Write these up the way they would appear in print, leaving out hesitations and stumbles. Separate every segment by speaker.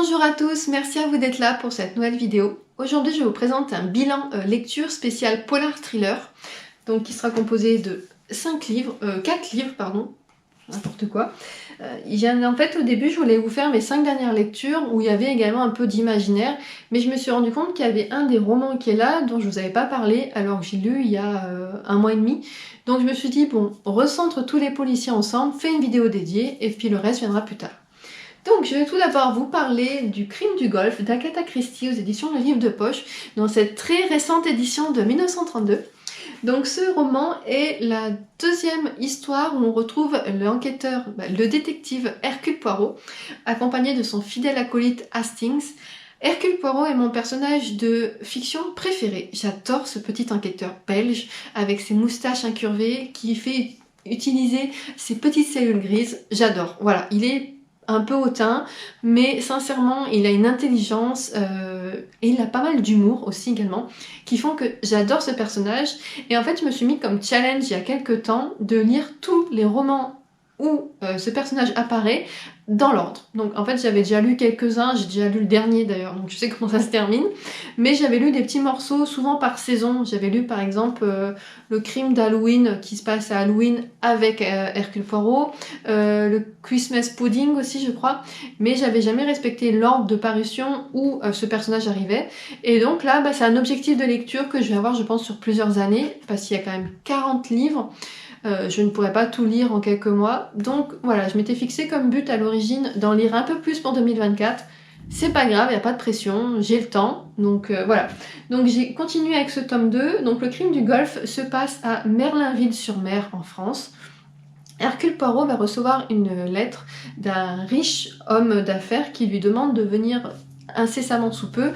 Speaker 1: Bonjour à tous, merci à vous d'être là pour cette nouvelle vidéo. Aujourd'hui je vous présente un bilan lecture spécial polar thriller, donc qui sera composé de 4 livres, pardon, n'importe quoi. En fait au début je voulais vous faire mes 5 dernières lectures où il y avait également un peu d'imaginaire, mais je me suis rendu compte qu'il y avait un des romans qui est là dont je vous avais pas parlé alors que j'ai lu il y a un mois et demi. Donc je me suis dit bon, recentre tous les policiers ensemble, fais une vidéo dédiée et puis le reste viendra plus tard. Donc je vais tout d'abord vous parler du Crime du Golfe d'Agatha Christie aux éditions Le Livre de Poche, dans cette très récente édition de 1932. Donc ce roman est la deuxième histoire où on retrouve l'enquêteur, le détective Hercule Poirot, accompagné de son fidèle acolyte Hastings. Hercule Poirot est mon personnage de fiction préféré. J'adore ce petit enquêteur belge avec ses moustaches incurvées qui fait utiliser ses petites cellules grises. J'adore. Voilà, il est un peu hautain, mais sincèrement il a une intelligence et il a pas mal d'humour aussi également, qui font que j'adore ce personnage. Et en fait je me suis mis comme challenge il y a quelques temps de lire tous les romans où ce personnage apparaît dans l'ordre. Donc en fait j'avais déjà lu quelques-uns, j'ai déjà lu le dernier d'ailleurs, donc je sais comment ça se termine, mais j'avais lu des petits morceaux, souvent par saison. J'avais lu par exemple le Crime d'Halloween qui se passe à Halloween avec Hercule Poirot, le Christmas Pudding aussi je crois, mais j'avais jamais respecté l'ordre de parution où ce personnage arrivait. Et donc là c'est un objectif de lecture que je vais avoir je pense sur plusieurs années, parce qu'il y a quand même 40 livres. Je ne pourrais pas tout lire en quelques mois, donc voilà, je m'étais fixé comme but à l'origine d'en lire un peu plus pour 2024. C'est pas grave, il n'y a pas de pression, j'ai le temps, donc voilà. Donc j'ai continué avec ce tome 2, donc le Crime du Golfe se passe à Merlinville-sur-Mer en France. Hercule Poirot va recevoir une lettre d'un riche homme d'affaires qui lui demande de venir incessamment sous peu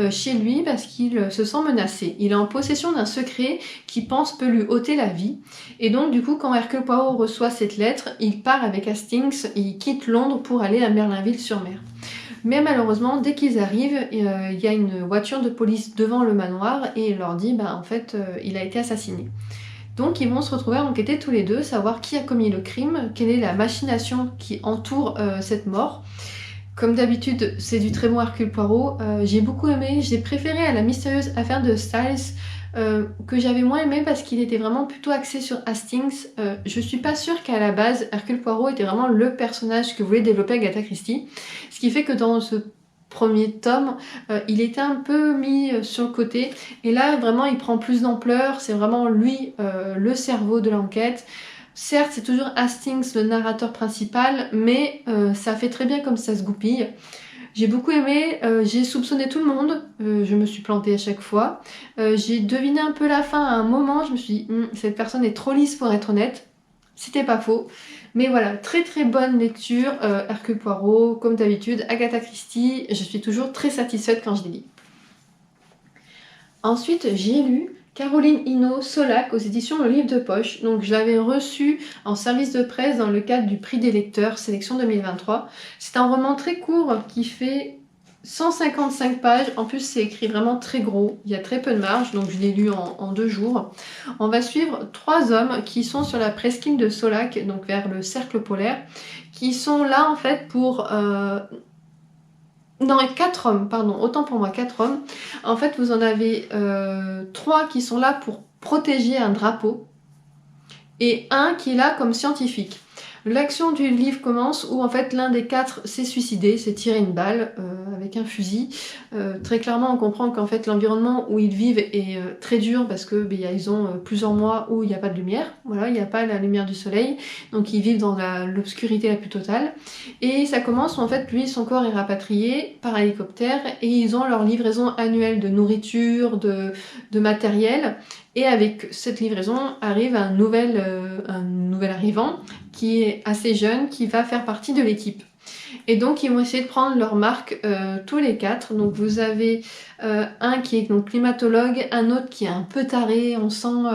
Speaker 1: chez lui parce qu'il se sent menacé. Il est en possession d'un secret qu'il pense peut lui ôter la vie. Et donc du coup quand Hercule Poirot reçoit cette lettre, il part avec Hastings, il quitte Londres pour aller à Merlinville-sur-Mer. Mais malheureusement, dès qu'ils arrivent, il y a une voiture de police devant le manoir et il leur dit en fait il a été assassiné. Donc ils vont se retrouver à enquêter tous les deux, savoir qui a commis le crime, quelle est la machination qui entoure cette mort. Comme d'habitude, c'est du très bon Hercule Poirot. J'ai beaucoup aimé, j'ai préféré à la mystérieuse affaire de Styles, que j'avais moins aimé parce qu'il était vraiment plutôt axé sur Hastings. Je suis pas sûre qu'à la base, Hercule Poirot était vraiment le personnage que voulait développer Agatha Christie. Ce qui fait que dans ce premier tome, il était un peu mis sur le côté. Et là, vraiment, il prend plus d'ampleur. C'est vraiment lui, le cerveau de l'enquête. Certes, c'est toujours Hastings le narrateur principal, mais ça fait très bien comme ça se goupille. J'ai beaucoup aimé, j'ai soupçonné tout le monde, je me suis plantée à chaque fois. J'ai deviné un peu la fin à un moment, je me suis dit cette personne est trop lisse pour être honnête. C'était pas faux. Mais voilà, très très bonne lecture, Hercule Poirot, comme d'habitude, Agatha Christie, je suis toujours très satisfaite quand je les lis. Ensuite, j'ai lu Caroline Hinault, Solac aux éditions Le Livre de Poche. Donc je l'avais reçu en service de presse dans le cadre du prix des lecteurs, sélection 2023. C'est un roman très court qui fait 155 pages. En plus c'est écrit vraiment très gros, il y a très peu de marge, donc je l'ai lu en 2 jours. On va suivre 3 hommes qui sont sur la presqu'île de Solac, donc vers le cercle polaire, qui sont là en fait pour... Non, 4 hommes, pardon, autant pour moi, 4 hommes. En fait, vous en avez 3 qui sont là pour protéger un drapeau et un qui est là comme scientifique. L'action du livre commence où en fait l'un des 4 s'est suicidé, s'est tiré une balle avec un fusil. Très clairement on comprend qu'en fait l'environnement où ils vivent est très dur parce que ils ont plusieurs mois où il n'y a pas de lumière, voilà, il n'y a pas la lumière du soleil, donc ils vivent dans l'obscurité la plus totale. Et ça commence où en fait lui son corps est rapatrié par hélicoptère et ils ont leur livraison annuelle de nourriture, de matériel. Et avec cette livraison arrive un nouvel arrivant qui est assez jeune, qui va faire partie de l'équipe. Et donc ils vont essayer de prendre leur marque tous les 4. Donc vous avez un qui est donc climatologue, un autre qui est un peu taré, on sent...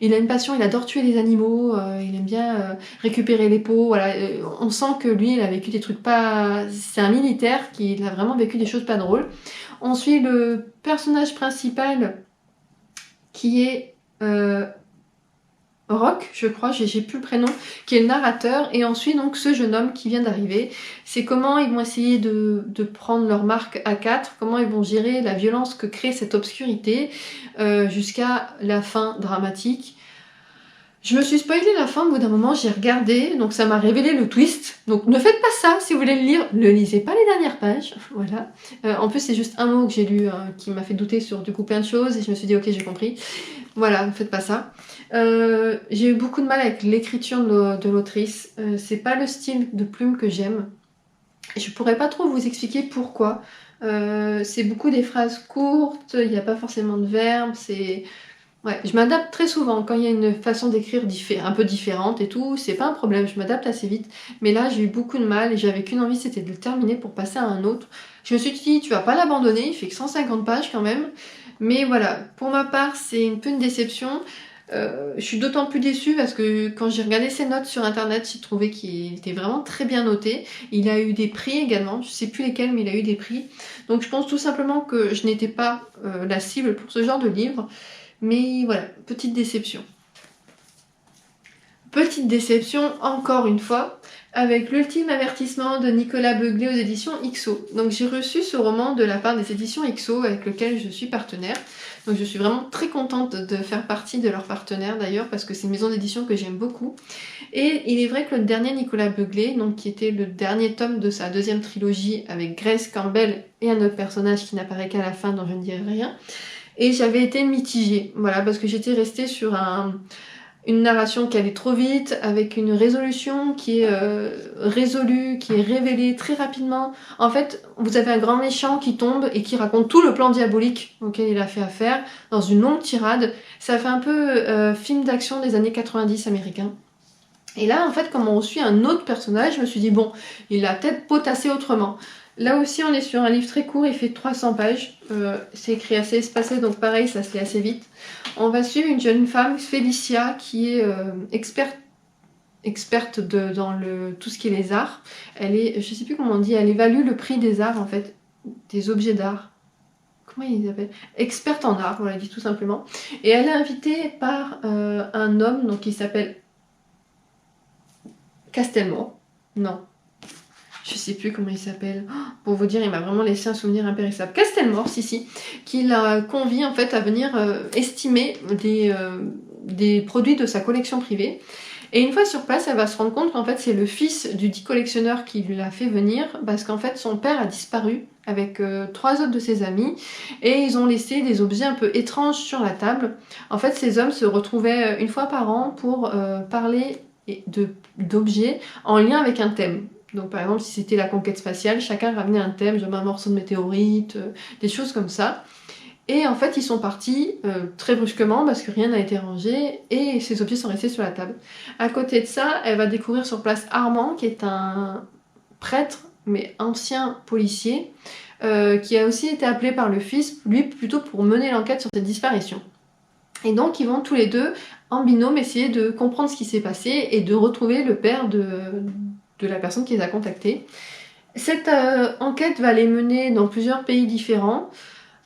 Speaker 1: il a une passion, il adore tuer les animaux, il aime bien récupérer les peaux, voilà. On sent que lui il a vécu des trucs pas... C'est un militaire qui a vraiment vécu des choses pas drôles. On suit le personnage principal qui est Rock, je crois, j'ai plus le prénom, qui est le narrateur, et ensuite donc ce jeune homme qui vient d'arriver. C'est comment ils vont essayer de prendre leur marque à quatre, comment ils vont gérer la violence que crée cette obscurité jusqu'à la fin dramatique. Je me suis spoilé la fin, au bout d'un moment j'ai regardé, donc ça m'a révélé le twist. Donc ne faites pas ça si vous voulez le lire, ne lisez pas les dernières pages, voilà. En plus c'est juste un mot que j'ai lu qui m'a fait douter sur du coup plein de choses, et je me suis dit ok j'ai compris. Voilà, ne faites pas ça. J'ai eu beaucoup de mal avec l'écriture de l'autrice. C'est pas le style de plume que j'aime. Je pourrais pas trop vous expliquer pourquoi. C'est beaucoup des phrases courtes, il n'y a pas forcément de verbes, c'est... Ouais, je m'adapte très souvent quand il y a une façon d'écrire un peu différente et tout, c'est pas un problème, je m'adapte assez vite. Mais là, j'ai eu beaucoup de mal et j'avais qu'une envie, c'était de le terminer pour passer à un autre. Je me suis dit, tu vas pas l'abandonner, il fait que 150 pages quand même. Mais voilà, pour ma part, c'est un peu une déception. Je suis d'autant plus déçue parce que quand j'ai regardé ses notes sur internet, j'ai trouvé qu'il était vraiment très bien noté. Il a eu des prix également, je sais plus lesquels, mais il a eu des prix. Donc je pense tout simplement que je n'étais pas la cible pour ce genre de livre. Mais voilà, petite déception. Petite déception, encore une fois, avec l'ultime avertissement de Nicolas Beuglet aux éditions XO. Donc j'ai reçu ce roman de la part des éditions XO avec lequel je suis partenaire. Donc je suis vraiment très contente de faire partie de leurs partenaires d'ailleurs, parce que c'est une maison d'édition que j'aime beaucoup. Et il est vrai que le dernier Nicolas Beuglet, donc qui était le dernier tome de sa deuxième trilogie avec Grace Campbell et un autre personnage qui n'apparaît qu'à la fin dont je ne dirai rien, et j'avais été mitigée, voilà, parce que j'étais restée sur une narration qui allait trop vite, avec une résolution qui est résolue, qui est révélée très rapidement. En fait, vous avez un grand méchant qui tombe et qui raconte tout le plan diabolique auquel il a fait affaire, dans une longue tirade. Ça fait un peu film d'action des années 90 américains. Et là, en fait, comme on suit un autre personnage, je me suis dit, bon, il a peut-être potassé autrement. Là aussi, on est sur un livre très court, il fait 300 pages. C'est écrit assez espacé, donc pareil, ça se lit assez vite. On va suivre une jeune femme, Félicia, qui est experte dans tout ce qui est les arts. Elle est, je sais plus comment on dit, elle évalue le prix des arts, en fait, des objets d'art. Comment ils appellent? Experte en art, voilà, dit tout simplement. Et elle est invitée par un homme, donc qui s'appelle Castelmore. Non. Je sais plus comment il s'appelle. Oh, pour vous dire, il m'a vraiment laissé un souvenir impérissable. Castelmore, si. Qui la convie en fait à venir estimer des produits de sa collection privée. Et une fois sur place, elle va se rendre compte qu'en fait c'est le fils du dit collectionneur qui l'a fait venir, parce qu'en fait son père a disparu avec 3 autres de ses amis, et ils ont laissé des objets un peu étranges sur la table. En fait, ces hommes se retrouvaient une fois par an pour parler d'objets en lien avec un thème. Donc par exemple, si c'était la conquête spatiale, chacun ramenait un thème, genre un morceau de météorite, des choses comme ça. Et en fait, ils sont partis très brusquement parce que rien n'a été rangé et ces objets sont restés sur la table. À côté de ça, elle va découvrir sur place Armand, qui est un prêtre, mais ancien policier, qui a aussi été appelé par le fils, lui plutôt pour mener l'enquête sur cette disparition. Et donc, ils vont tous les deux, en binôme, essayer de comprendre ce qui s'est passé et de retrouver le père de la personne qui les a contactés. Cette enquête va les mener dans plusieurs pays différents,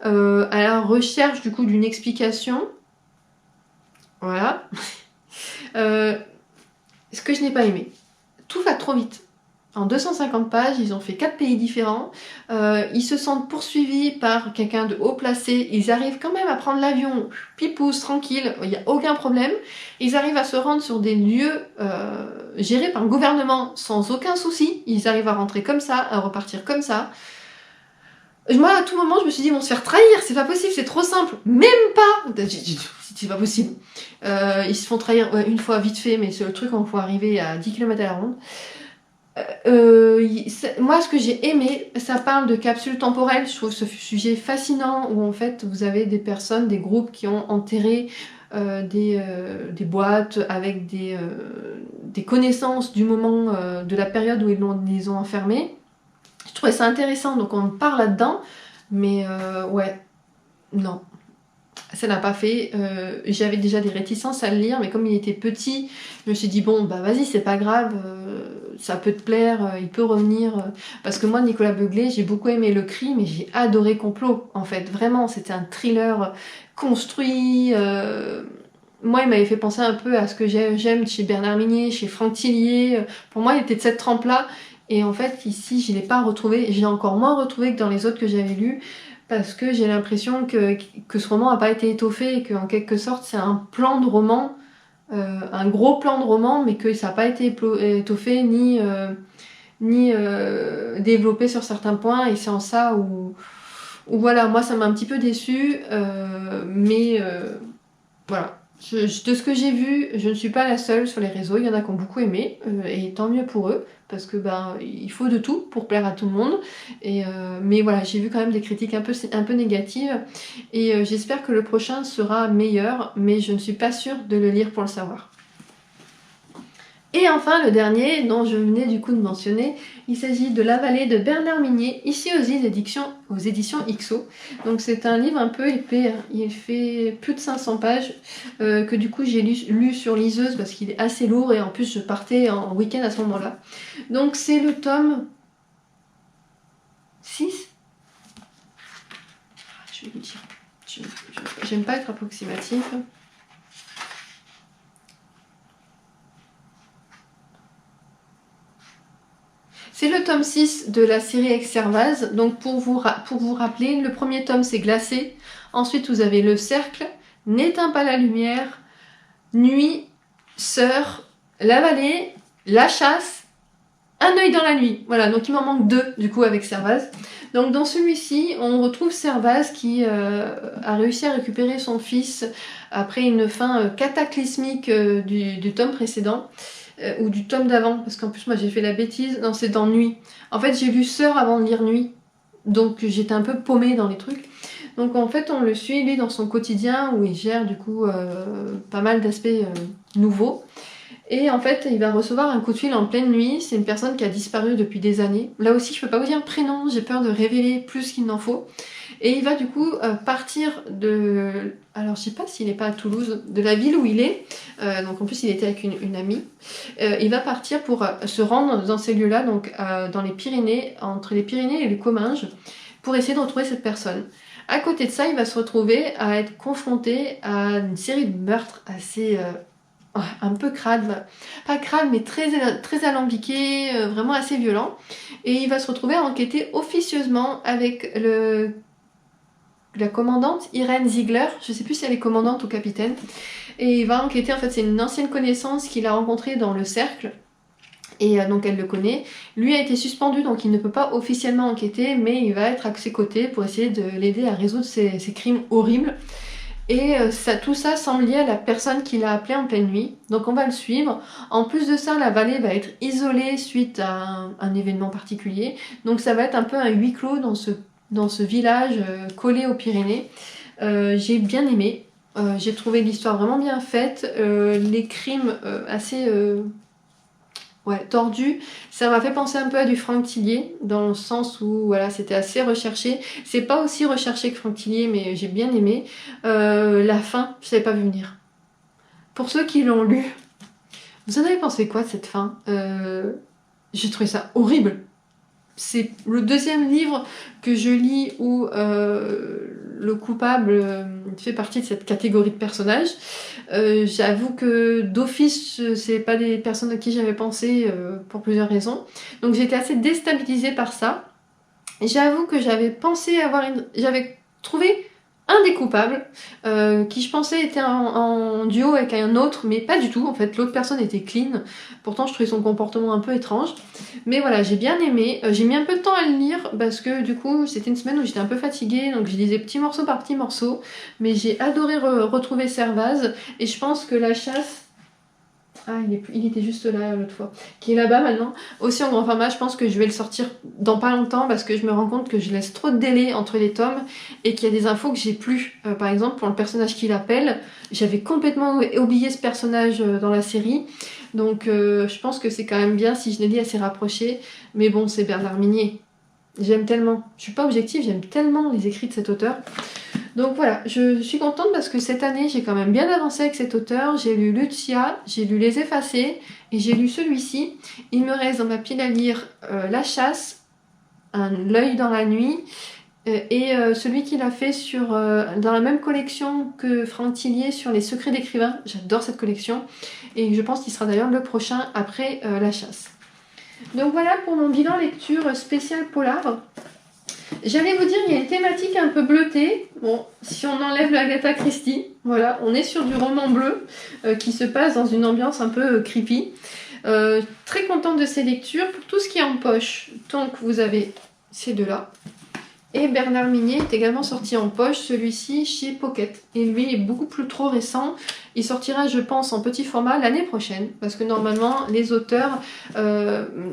Speaker 1: à la recherche du coup d'une explication. Voilà. Ce que je n'ai pas aimé, tout va trop vite. En 250 pages, ils ont fait 4 pays différents, ils se sentent poursuivis par quelqu'un de haut placé, ils arrivent quand même à prendre l'avion, pipousse, tranquille, il n'y a aucun problème, ils arrivent à se rendre sur des lieux gérés par le gouvernement sans aucun souci, ils arrivent à rentrer comme ça, à repartir comme ça. Moi, à tout moment, je me suis dit, ils vont se faire trahir, c'est pas possible, c'est trop simple, même pas. C'est pas possible. Ils se font trahir une fois vite fait, mais c'est le truc, on faut arriver à 10 km à la ronde. Moi, ce que j'ai aimé, ça parle de capsules temporelles. Je trouve ce sujet fascinant où en fait vous avez des personnes, des groupes qui ont enterré des boîtes avec des connaissances du moment, de la période où ils les ont enfermés. Je trouvais ça intéressant, donc on parle là-dedans, mais ouais, non. Ça n'a pas fait, j'avais déjà des réticences à le lire, mais comme il était petit, je me suis dit bon bah vas-y c'est pas grave, ça peut te plaire, il peut revenir, parce que moi Nicolas Beuglet, j'ai beaucoup aimé Le Cri, mais j'ai adoré Complot, en fait, vraiment, c'était un thriller construit, Moi, il m'avait fait penser un peu à ce que j'aime chez Bernard Minier, chez Franck Tillier. Pour moi, il était de cette trempe-là. Et en fait, ici, je ne l'ai pas retrouvé. Je l'ai encore moins retrouvé que dans les autres que j'avais lus. Parce que j'ai l'impression que ce roman n'a pas été étoffé et qu'en quelque sorte, c'est un plan de roman, un gros plan de roman, mais que ça n'a pas été étoffé ni développé sur certains points. Et c'est en ça où voilà, moi, ça m'a un petit peu déçue. Mais voilà. De ce que j'ai vu, je ne suis pas la seule sur les réseaux, il y en a qui ont beaucoup aimé, et tant mieux pour eux, parce que ben il faut de tout pour plaire à tout le monde. Mais voilà, j'ai vu quand même des critiques un peu négatives, et j'espère que le prochain sera meilleur, mais je ne suis pas sûre de le lire pour le savoir. Et enfin, le dernier, dont je venais du coup de mentionner, il s'agit de La Vallée de Bernard Minier, ici aux éditions XO. Donc c'est un livre un peu épais, hein. Il fait plus de 500 pages, que du coup j'ai lu sur liseuse parce qu'il est assez lourd et en plus je partais en week-end à ce moment-là. Donc c'est le tome 6. Je vais vous dire, j'aime pas être approximatif. C'est le tome 6 de la série Exservase. Donc pour vous rappeler, le premier tome c'est Glacé. Ensuite vous avez Le Cercle, N'éteins pas la lumière, Nuit, Sœur, La Vallée, La Chasse, Un œil dans la nuit. Voilà, donc il m'en manque 2 du coup avec Servaz. Donc dans celui-ci, on retrouve Servaz qui a réussi à récupérer son fils après une fin cataclysmique du tome précédent. Ou du tome d'avant, parce qu'en plus moi j'ai fait la bêtise, non c'est dans Nuit. En fait j'ai lu Sœur avant de lire Nuit, donc j'étais un peu paumée dans les trucs. Donc en fait on le suit lui dans son quotidien où il gère du coup pas mal d'aspects nouveaux. Et en fait il va recevoir un coup de fil en pleine nuit, c'est une personne qui a disparu depuis des années. Là aussi je peux pas vous dire le prénom, j'ai peur de révéler plus qu'il n'en faut. Et il va du coup partir de... Alors je sais pas s'il n'est pas à Toulouse, de la ville où il est. Donc en plus il était avec une amie. Il va partir pour se rendre dans ces lieux-là, donc dans les Pyrénées, entre les Pyrénées et les Comminges, pour essayer de retrouver cette personne. À côté de ça, il va se retrouver à être confronté à une série de meurtres assez... un peu crade, pas crade mais très alambiqué, vraiment assez violent. Et il va se retrouver à enquêter officieusement avec la commandante Irène Ziegler, je sais plus si elle est commandante ou capitaine, et il va enquêter, en fait c'est une ancienne connaissance qu'il a rencontrée dans le cercle, et donc elle le connaît. Lui a été suspendu donc il ne peut pas officiellement enquêter, mais il va être à ses côtés pour essayer de l'aider à résoudre ces crimes horribles. Et tout ça semble lié à la personne qui l'a appelé en pleine nuit, donc on va le suivre. En plus de ça, la vallée va être isolée suite à un événement particulier, donc ça va être un peu un huis clos dans ce village collé aux Pyrénées. J'ai bien aimé, j'ai trouvé l'histoire vraiment bien faite, les crimes assez tordus. Ça m'a fait penser un peu à du Franck Tillier, dans le sens où voilà, c'était assez recherché. C'est pas aussi recherché que Franck Tillier, mais j'ai bien aimé. La fin, je savais pas vu venir. Pour ceux qui l'ont lu, vous en avez pensé quoi de cette fin? J'ai trouvé ça horrible. C'est le deuxième livre que je lis où le coupable fait partie de cette catégorie de personnages. J'avoue que d'office, c'est pas des personnes à qui j'avais pensé pour plusieurs raisons. Donc j'étais assez déstabilisée par ça. J'avoue que j'avais trouvé un des coupables qui je pensais était en duo avec un autre, mais pas du tout. En fait, l'autre personne était clean. Pourtant, je trouvais son comportement un peu étrange. Mais voilà, j'ai bien aimé. J'ai mis un peu de temps à le lire parce que du coup, c'était une semaine où j'étais un peu fatiguée, donc je lisais petit morceau par petit morceau. Mais j'ai adoré retrouver Servaz, et je pense que La Chasse... Ah, il était juste là l'autre fois. Qui est là-bas maintenant. Aussi en grand format, je pense que je vais le sortir dans pas longtemps parce que je me rends compte que je laisse trop de délai entre les tomes et qu'il y a des infos que j'ai plus. Par exemple, pour le personnage qui l'appelle, j'avais complètement oublié ce personnage dans la série. Donc je pense que c'est quand même bien si je les lis assez rapprochés. Mais bon, c'est Bernard Minier. J'aime tellement. Je suis pas objective, j'aime tellement les écrits de cet auteur. Donc voilà, je suis contente parce que cette année, j'ai quand même bien avancé avec cet auteur. J'ai lu Lucia, j'ai lu Les Effacés et j'ai lu celui-ci. Il me reste dans ma pile à lire La Chasse, L'œil dans la nuit, et celui qu'il a fait sur, dans la même collection que Franck Tillier sur les secrets d'écrivain. J'adore cette collection et je pense qu'il sera d'ailleurs le prochain après La Chasse. Donc voilà pour mon bilan lecture spécial polar. J'allais vous dire, il y a une thématique un peu bleutée. Bon, si on enlève l'Agatha Christie, voilà, on est sur du roman bleu qui se passe dans une ambiance un peu creepy. Très contente de ces lectures. Pour tout ce qui est en poche, donc vous avez ces deux-là. Et Bernard Minet est également sorti en poche, celui-ci chez Pocket. Et lui est beaucoup plus trop récent. Il sortira, je pense, en petit format l'année prochaine. Parce que normalement, les auteurs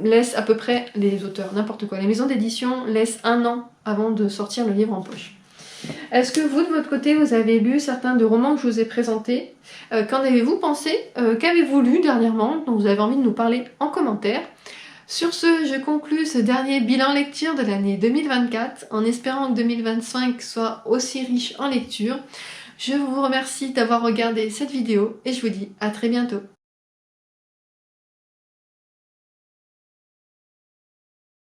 Speaker 1: laissent à peu près... Les auteurs, n'importe quoi. Les maisons d'édition laissent 1 an avant de sortir le livre en poche. Est-ce que vous, de votre côté, vous avez lu certains de romans que je vous ai présentés? Qu'en avez-vous pensé? Qu'avez-vous lu dernièrement dont vous avez envie de nous parler en commentaire? Sur ce, je conclus ce dernier bilan lecture de l'année 2024 en espérant que 2025 soit aussi riche en lecture. Je vous remercie d'avoir regardé cette vidéo et je vous dis à très bientôt.